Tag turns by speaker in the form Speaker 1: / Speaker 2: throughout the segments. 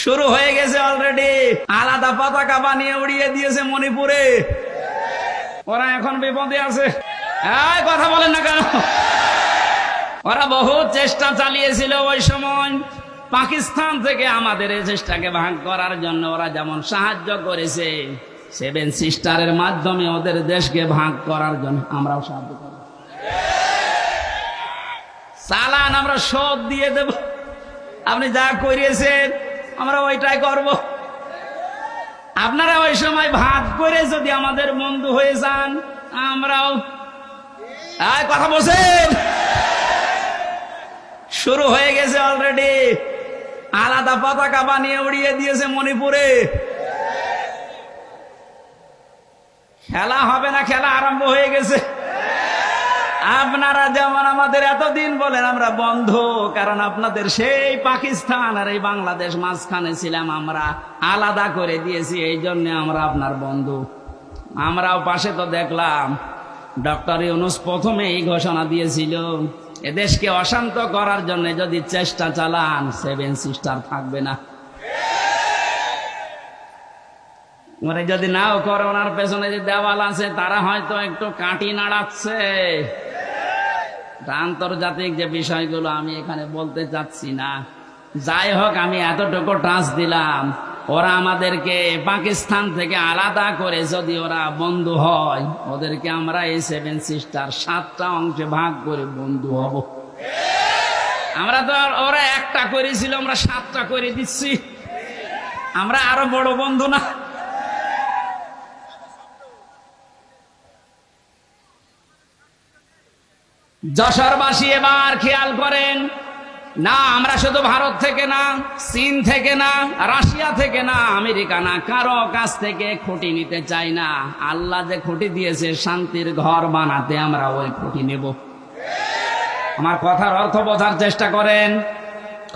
Speaker 1: শুরু হয়ে গেছে অলরেডি। আলাদা পতাকা বানিয়ে উড়িয়ে দিয়েছে মণিপুরে। ওরা এখন বিপদে আছে। এই কথা বলেন না কেন? ওরা বহু চেষ্টা চালিয়েছিল ওই সময় পাকিস্তান থেকে আমাদের এই চেষ্টাকে ভাগ করার জন্য। ওরা যেমন সাহায্য করেছে সেভেন সিস্টারের মাধ্যমে ওদের দেশকে ভাগ করার জন্য আমরাও সাহায্য করব। চালান আমরা শোধ দিয়ে দেব। আপনি যা করিয়েছেন আমরা ওইটাই করব। আপনারা ওই সময় ভাগ করে যদি আমাদের বন্ধু হয়ে যান আমরাও কথা বলছেন। শুরু হয়ে গেছে অলরেডি। আলাদা পতাকা বানিয়ে উড়িয়ে দিয়েছে মণিপুরে। খেলা হবে না, খেলা আরম্ভ হয়ে গেছে। আপনারা যেমন আমাদের এতদিন বলেন আমরা বন্ধু, কারণ আপনাদের সেই পাকিস্তান আর এই বাংলাদেশ মাঝখানে ছিলাম, আমরা আলাদা করে দিয়েছি, এই জন্য আমরা আপনার বন্ধু। আমরাও পাশে তো দেখলাম ডক্টর ইউনূস প্রথমে এই ঘোষণা দিয়েছিল, এদেশকে অশান্ত করার জন্য যদি চেষ্টা চালান সেভেন সিস্টার থাকবে না। মানে যদি নাও করে, ওনার পেছনে যে দেওয়াল আছে তারা হয়তো একটু কাঠি নাড়াচ্ছে। আন্তর্জাতিক যে বিষয়গুলো আমি এখানে বলতে চাচ্ছি না। যাই হোক, আমি এতটুকু টাচ দিলাম, ওরা আমাদেরকে পাকিস্তান থেকে আলাদা করে যদি ওরা বন্ধু হয়, ওদেরকে আমরা এই সেভেন সিস্টার 7টা অংশে ভাগ করে বন্ধু হব। আমরা তো ওরা একটা করেছিল, আমরা 7টা করে দিচ্ছি। আমরা আরো বড় বন্ধু না? যশোরবাসী এবার খেয়াল করেন, না আমরা শুধু ভারত থেকে না, চীন থেকে না, রাশিয়া থেকে না, আমেরিকা না, কারো কাছ থেকে খুঁটি নিতে চাই না। আল্লাহ যে খুঁটি দিয়েছে শান্তির ঘর বানাতে, আমরা ওই খুঁটি নেব। আমার কথার অর্থ বোঝার চেষ্টা করেন,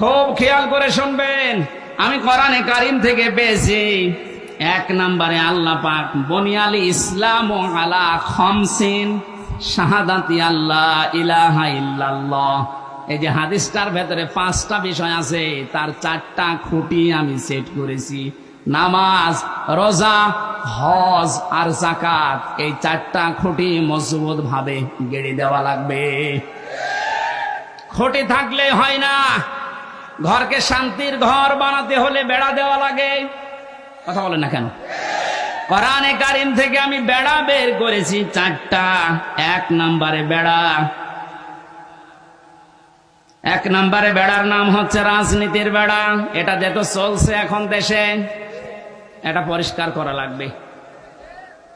Speaker 1: খুব খেয়াল করে শুনবেন। আমি কোরআনে কারীম থেকে পেয়েছি, 1 নম্বরে আল্লাহ পাক বুনিয়াল ইসলাম আলা খামসিন শাহাদাতি আল্লাহ ইলাহা ইল্লাল্লাহ। এই যে হাদিসটার ভেতরে 5টা বিষয় আছে, তার 4টা খুঁটি আমি সেট করেছি। নামাজ, রোজা, হজ আর যাকাত, এই 4টা খুঁটি মজবুত ভাবে গেড়ে দেওয়া লাগবে। খুঁটি থাকলে হয় না। ঘরকে শান্তির ঘর বানাতে হলে বেড়া দেওয়া লাগে। কথা বলেন না কেন? কোরআনে কারীম থেকে আমি বেড়া বের করেছি 4টা। 1 নম্বরে বেড়া, 1 নম্বরে বেড়ার নাম হচ্ছে রাজনীতির বেড়া। এটা যেহেতু চলছে এখন দেশে, এটা পরিষ্কার করা লাগবে।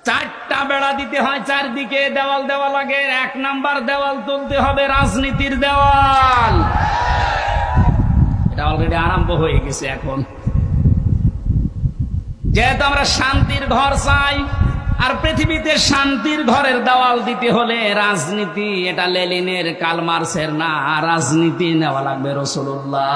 Speaker 1: 4টা বেড়া দিতে হয়, চারদিকে দেওয়াল দেওয়া লাগে। 1 নম্বর দেওয়াল তুলতে হবে রাজনীতির দেওয়াল। এটা অলরেডি আরম্ভ হয়ে গেছে এখন। যেহেতু আমরা শান্তির ঘর চাই, আর পৃথিবীতে শান্তির ঘরের দেওয়াল দিতে হলে রাজনীতি, এটা লেনিনের কার্ল মার্ক্সের না, রাজনীতি নেওয়া লাগবে রাসূলুল্লাহ।